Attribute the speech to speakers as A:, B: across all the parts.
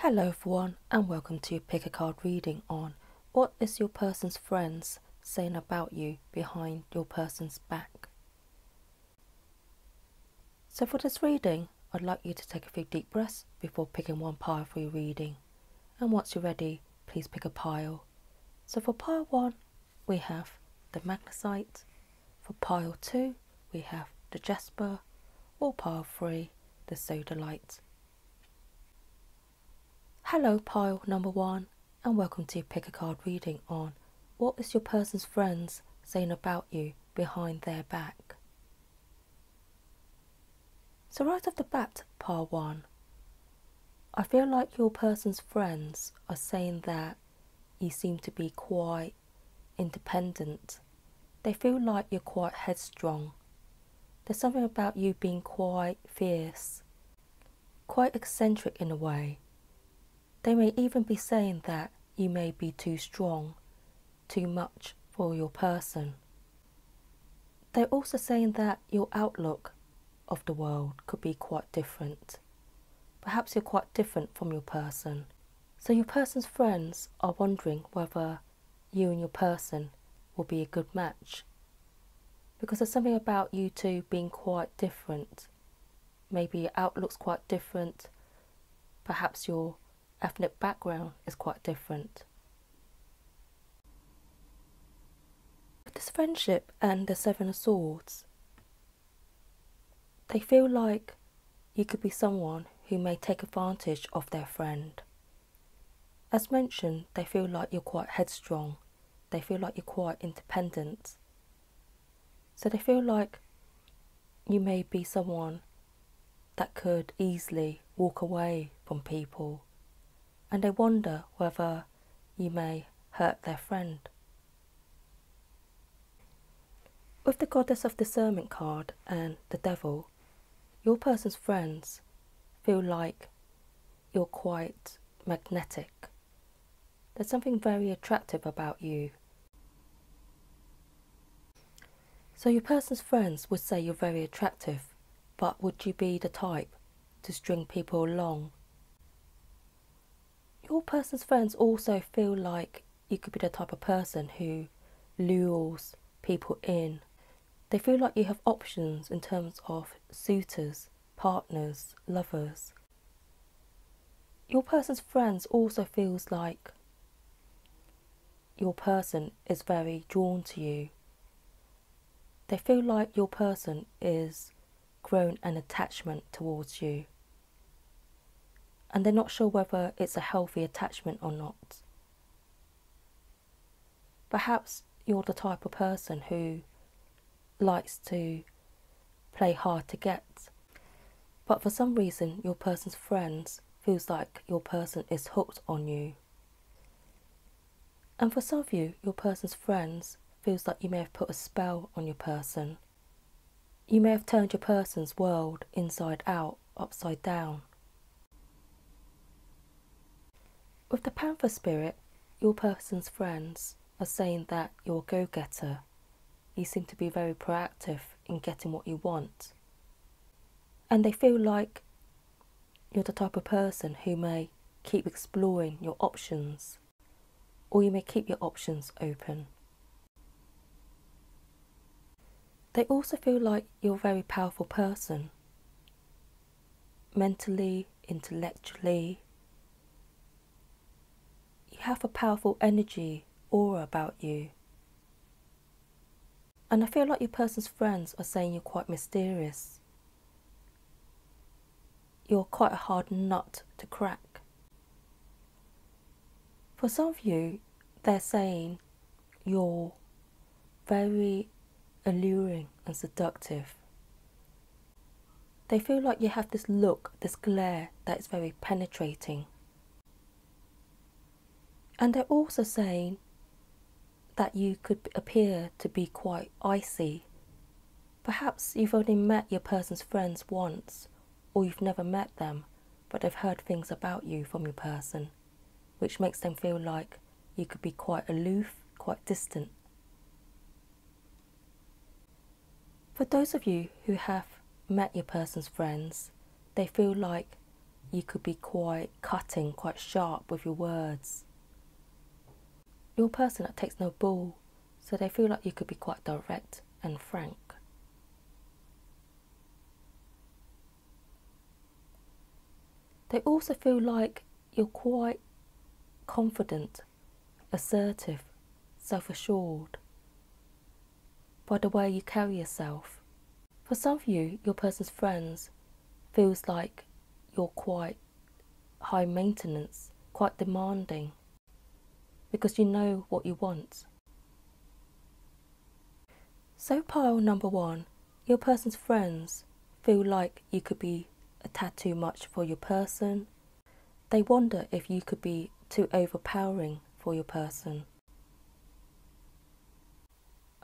A: Hello everyone and welcome to Pick a Card reading on what is your person's friends saying about you behind your person's back. So for this reading, I'd like you to take a few deep breaths before picking one pile for your reading. And once you're ready, please pick a pile. So for pile 1, we have the Magnesite. For pile 2, we have the Jasper. Or pile 3, the Sodalite. Hello pile number 1 and welcome to Pick a Card reading on what is your person's friends saying about you behind their back. So right off the bat, pile 1, I feel like your person's friends are saying that you seem to be quite independent. They feel like you're quite headstrong. There's something about you being quite fierce, quite eccentric in a way. They may even be saying that you may be too strong, too much for your person. They're also saying that your outlook of the world could be quite different. Perhaps you're quite different from your person. So your person's friends are wondering whether you and your person will be a good match. Because there's something about you two being quite different. Maybe your outlook's quite different. Perhaps your ethnic background is quite different. With this friendship and the Seven of Swords, they feel like you could be someone who may take advantage of their friend. As mentioned, they feel like you're quite headstrong. They feel like you're quite independent. So they feel like you may be someone that could easily walk away from people. And they wonder whether you may hurt their friend. With the Goddess of Discernment card and the Devil, your person's friends feel like you're quite magnetic. There's something very attractive about you. So your person's friends would say you're very attractive, but would you be the type to string people along? Your person's friends also feel like you could be the type of person who lures people in. They feel like you have options in terms of suitors, partners, lovers. Your person's friends also feels like your person is very drawn to you. They feel like your person is grown an attachment towards you. And they're not sure whether it's a healthy attachment or not. Perhaps you're the type of person who likes to play hard to get, but for some reason your person's friends feels like your person is hooked on you. And for some of you, your person's friends feels like you may have put a spell on your person. You may have turned your person's world inside out, upside down. With the Panther spirit, your person's friends are saying that you're a go-getter. You seem to be very proactive in getting what you want. And they feel like you're the type of person who may keep exploring your options, or you may keep your options open. They also feel like you're a very powerful person. Mentally, intellectually, you have a powerful energy, aura about you. And I feel like your person's friends are saying you're quite mysterious. You're quite a hard nut to crack. For some of you, they're saying you're very alluring and seductive. They feel like you have this look, this glare that is very penetrating. And they're also saying that you could appear to be quite icy. Perhaps you've only met your person's friends once, or you've never met them, but they've heard things about you from your person, which makes them feel like you could be quite aloof, quite distant. For those of you who have met your person's friends, they feel like you could be quite cutting, quite sharp with your words. You're a person that takes no bull, so they feel like you could be quite direct and frank. They also feel like you're quite confident, assertive, self-assured by the way you carry yourself. For some of you, your person's friends feels like you're quite high maintenance, quite demanding, because you know what you want. So pile number one, your person's friends feel like you could be a tad too much for your person. They wonder if you could be too overpowering for your person.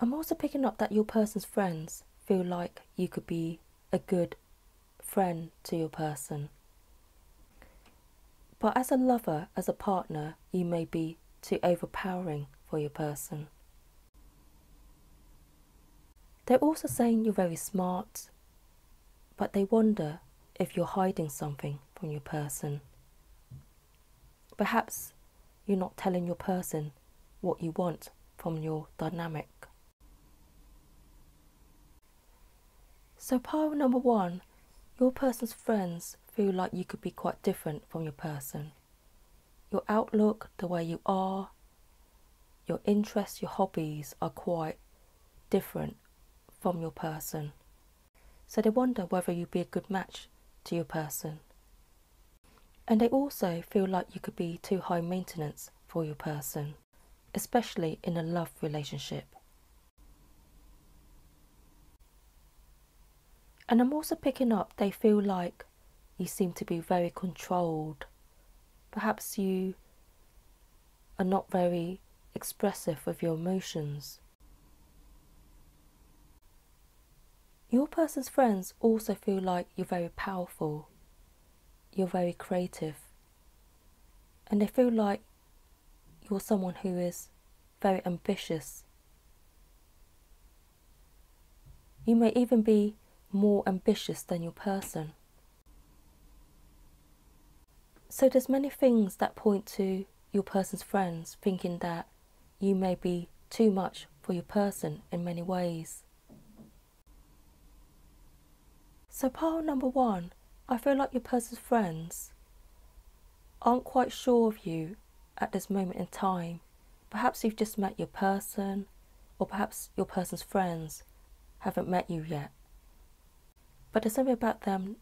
A: I'm also picking up that your person's friends feel like you could be a good friend to your person. But as a lover, as a partner, you may be too overpowering for your person. They're also saying you're very smart, but they wonder if you're hiding something from your person. Perhaps you're not telling your person what you want from your dynamic. So pile number one, your person's friends feel like you could be quite different from your person. Your outlook, the way you are, your interests, your hobbies are quite different from your person. So they wonder whether you'd be a good match to your person. And they also feel like you could be too high maintenance for your person, especially in a love relationship. And I'm also picking up they feel like you seem to be very controlled. Perhaps you are not very expressive with your emotions. Your person's friends also feel like you're very powerful, you're very creative, and they feel like you're someone who is very ambitious. You may even be more ambitious than your person. So there's many things that point to your person's friends thinking that you may be too much for your person in many ways. So pile number one, I feel like your person's friends aren't quite sure of you at this moment in time. Perhaps you've just met your person, or perhaps your person's friends haven't met you yet. But there's something about them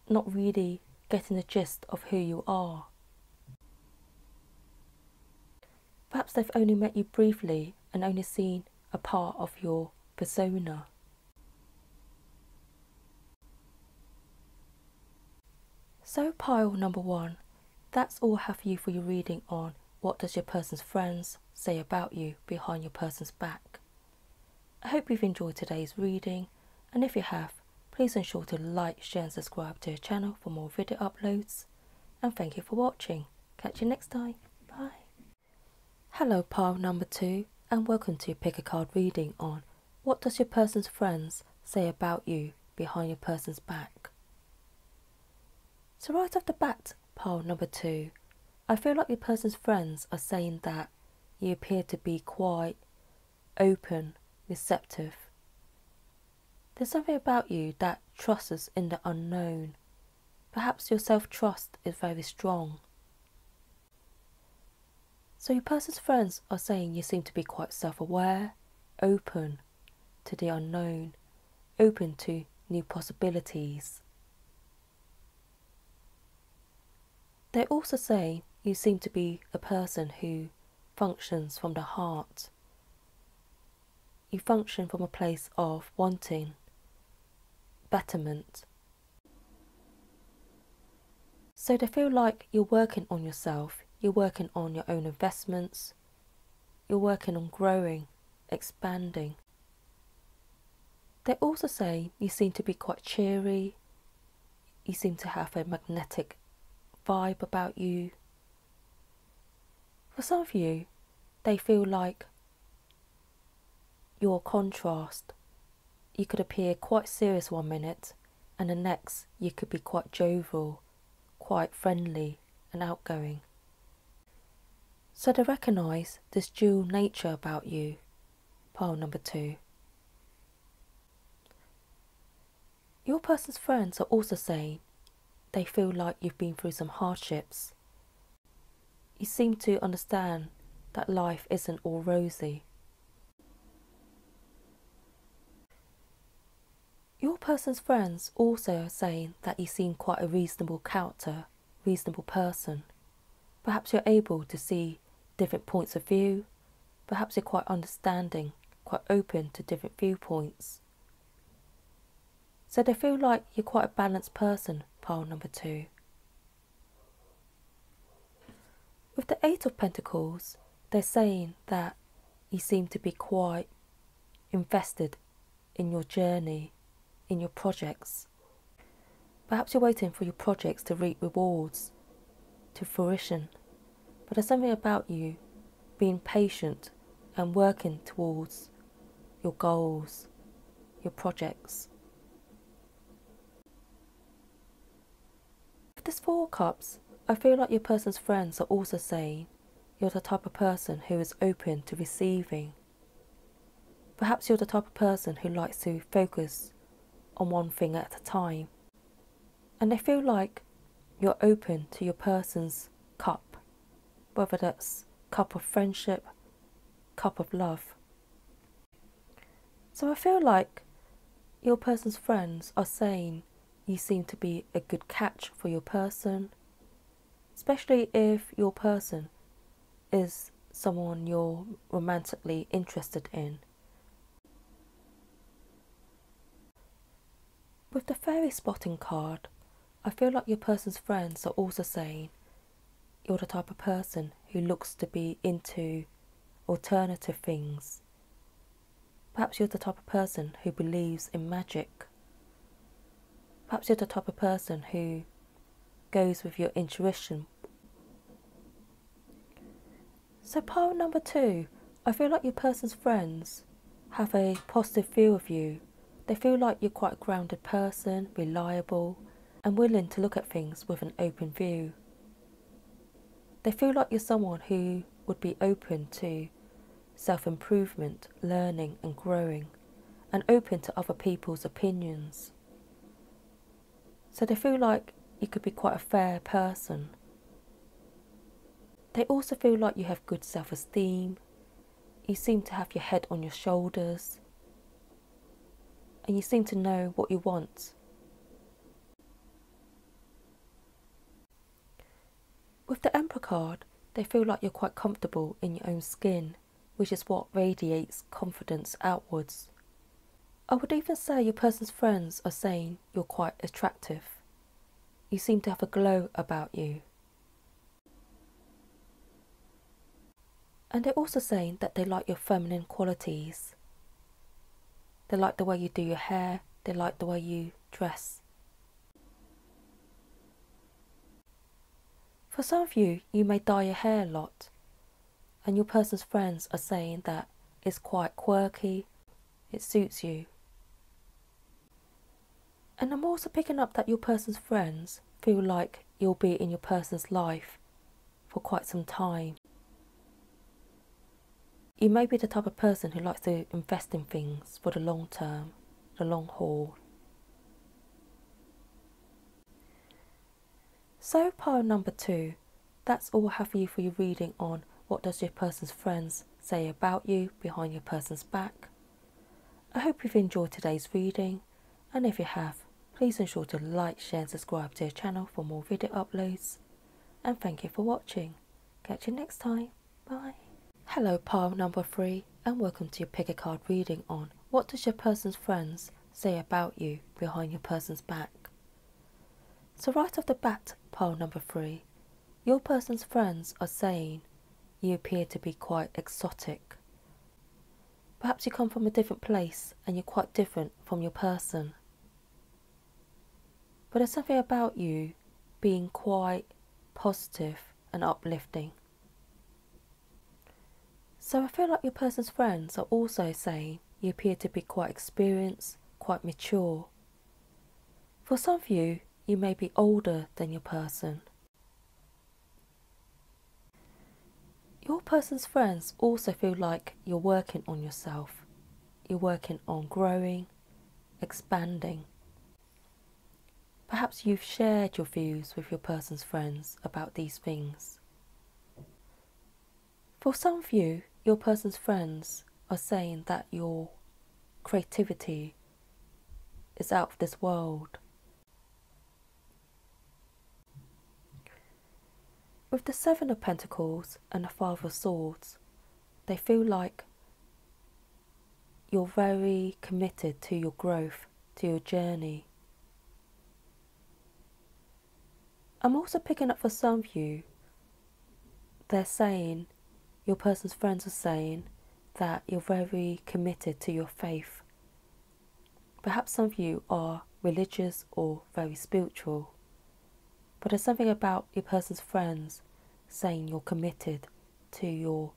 A: not really getting the gist of who you are. Perhaps they've only met you briefly and only seen a part of your persona. So pile number one, that's all I have for you for your reading on what does your person's friends say about you behind your person's back. I hope you've enjoyed today's reading, and if you have, please ensure to like, share and subscribe to the channel for more video uploads. And thank you for watching. Catch you next time. Bye. Hello pile number two, and welcome to your pick a card reading on what does your person's friends say about you behind your person's back. So right off the bat, pile number two, I feel like your person's friends are saying that you appear to be quite open, receptive. There's something about you that trusts us in the unknown. Perhaps your self-trust is very strong. So your person's friends are saying you seem to be quite self-aware, open to the unknown, open to new possibilities. They also say you seem to be a person who functions from the heart. You function from a place of wanting betterment. So they feel like you're working on yourself, you're working on your own investments, you're working on growing, expanding. They also say you seem to be quite cheery, you seem to have a magnetic vibe about you. For some of you, they feel like you're a contrast. You could appear quite serious one minute, and the next you could be quite jovial, quite friendly and outgoing. So they recognise this dual nature about you, pile number 2. Your person's friends are also saying they feel like you've been through some hardships. You seem to understand that life isn't all rosy. Your person's friends also are saying that you seem quite a reasonable character, reasonable person. Perhaps you're able to see different points of view. Perhaps you're quite understanding, quite open to different viewpoints. So they feel like you're quite a balanced person, pile number 2. With the 8 of Pentacles, they're saying that you seem to be quite invested in your journey, in your projects. Perhaps you're waiting for your projects to reap rewards, to fruition. But there's something about you being patient and working towards your goals, your projects. With this 4 of Cups, I feel like your person's friends are also saying you're the type of person who is open to receiving. Perhaps you're the type of person who likes to focus on one thing at a time. And they feel like you're open to your person's cup, whether that's cup of friendship, cup of love. So I feel like your person's friends are saying you seem to be a good catch for your person, especially if your person is someone you're romantically interested in. With the fairy spotting card, I feel like your person's friends are also saying you're the type of person who looks to be into alternative things. Perhaps you're the type of person who believes in magic. Perhaps you're the type of person who goes with your intuition. So pile number 2, I feel like your person's friends have a positive view of you. They feel like you're quite a grounded person, reliable, and willing to look at things with an open view. They feel like you're someone who would be open to self-improvement, learning and growing, and open to other people's opinions. So they feel like you could be quite a fair person. They also feel like you have good self-esteem. You seem to have your head on your shoulders, and you seem to know what you want. With the Emperor card, they feel like you're quite comfortable in your own skin, which is what radiates confidence outwards. I would even say your person's friends are saying you're quite attractive. You seem to have a glow about you. And they're also saying that they like your feminine qualities. They like the way you do your hair, they like the way you dress. For some of you, you may dye your hair a lot, and your person's friends are saying that it's quite quirky, it suits you. And I'm also picking up that your person's friends feel like you'll be in your person's life for quite some time. You may be the type of person who likes to invest in things for the long term, the long haul. So pile number 2, that's all I have for you for your reading on what does your person's friends say about you behind your person's back. I hope you've enjoyed today's reading, and if you have, please ensure to like, share and subscribe to your channel for more video uploads. And thank you for watching. Catch you next time. Bye. Hello pile number 3, and welcome to your pick a card reading on what does your person's friends say about you behind your person's back. So right off the bat, pile number 3, your person's friends are saying you appear to be quite exotic. Perhaps you come from a different place and you're quite different from your person. But there's something about you being quite positive and uplifting. So I feel like your person's friends are also saying you appear to be quite experienced, quite mature. For some of you, you may be older than your person. Your person's friends also feel like you're working on yourself. You're working on growing, expanding. Perhaps you've shared your views with your person's friends about these things. For some of you, your person's friends are saying that your creativity is out of this world. With the Seven of Pentacles and the Five of Swords, they feel like you're very committed to your growth, to your journey. I'm also picking up for some of you, they're saying, your person's friends are saying that you're very committed to your faith. Perhaps some of you are religious or very spiritual, but there's something about your person's friends saying you're committed to your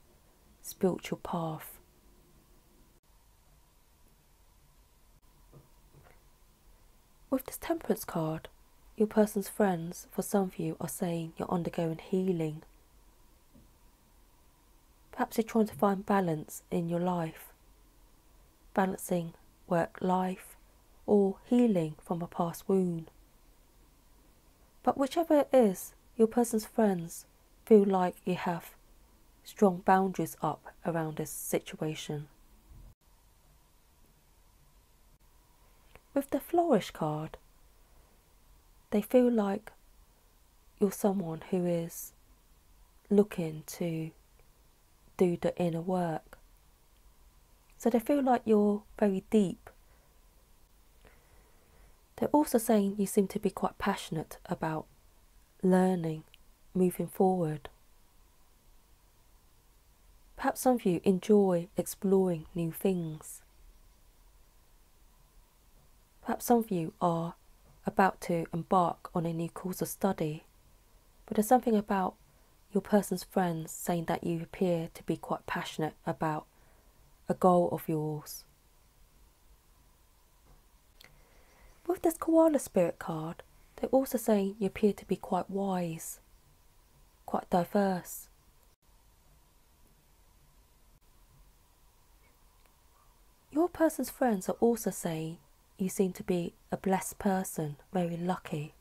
A: spiritual path. With this Temperance card, your person's friends, for some of you, are saying you're undergoing healing. Perhaps you're trying to find balance in your life, balancing work life or healing from a past wound. But whichever it is, your person's friends feel like you have strong boundaries up around this situation. With the Flourish card, they feel like you're someone who is looking to do the inner work. So they feel like you're very deep. They're also saying you seem to be quite passionate about learning, moving forward. Perhaps some of you enjoy exploring new things. Perhaps some of you are about to embark on a new course of study, but there's something about your person's friends saying that you appear to be quite passionate about a goal of yours. With this Koala Spirit card, they're also saying you appear to be quite wise, quite diverse. Your person's friends are also saying you seem to be a blessed person, very lucky.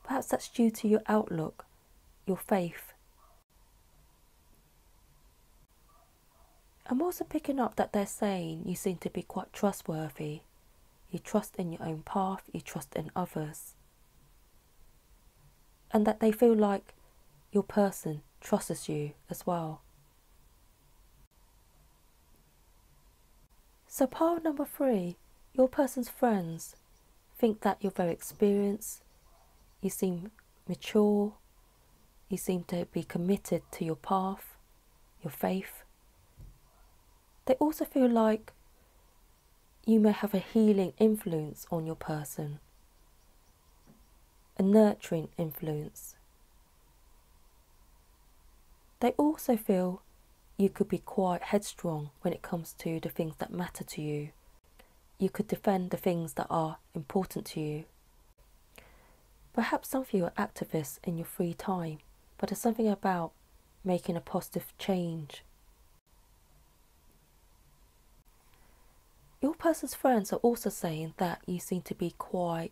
A: Perhaps that's due to your outlook, your faith. I'm also picking up that they're saying you seem to be quite trustworthy. You trust in your own path, you trust in others. And that they feel like your person trusts you as well. So pile number 3, your person's friends think that you're very experienced, you seem mature, you seem to be committed to your path, your faith. They also feel like you may have a healing influence on your person, a nurturing influence. They also feel you could be quite headstrong when it comes to the things that matter to you. You could defend the things that are important to you. Perhaps some of you are activists in your free time, but there's something about making a positive change. Your person's friends are also saying that you seem to be quite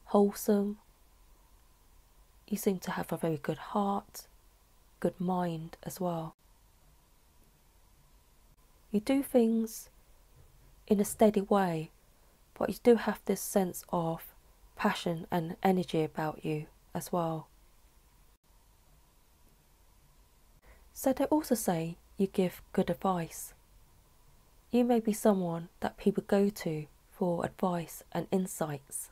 A: wholesome. You seem to have a very good heart, good mind as well. You do things in a steady way, but you do have this sense of passion and energy about you as well. So they also say you give good advice. You may be someone that people go to for advice and insights.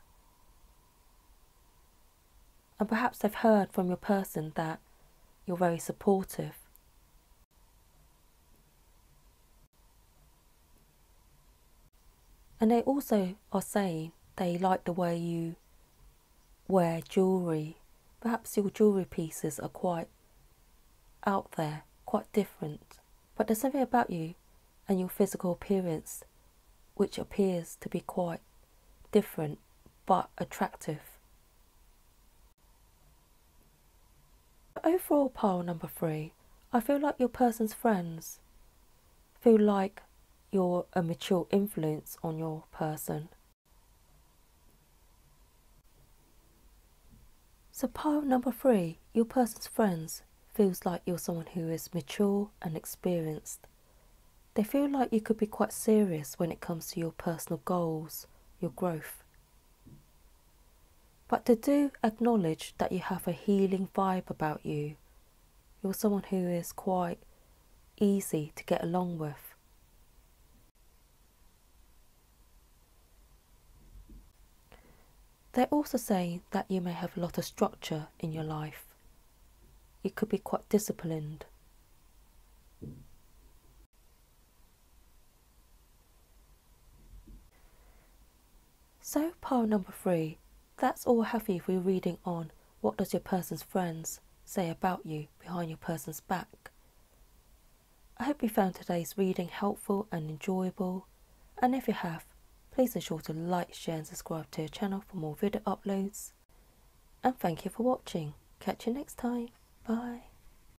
A: And perhaps they've heard from your person that you're very supportive. And they also are saying they like the way you wear jewellery. Perhaps your jewellery pieces are quite out there, quite different. But there's something about you and your physical appearance which appears to be quite different but attractive. overall pile number 3, I feel like your person's friends feel like you're a mature influence on your person. So pile number 3, your person's friends feels like you're someone who is mature and experienced. They feel like you could be quite serious when it comes to your personal goals, your growth. But they do acknowledge that you have a healing vibe about you. You're someone who is quite easy to get along with. They also say that you may have a lot of structure in your life. You could be quite disciplined. So pile number 3, that's all I have for you for your reading on what does your person's friends say about you behind your person's back. I hope you found today's reading helpful and enjoyable, and if you have, please ensure to like, share and subscribe to our channel for more video uploads. And thank you for watching. Catch you next time. Bye.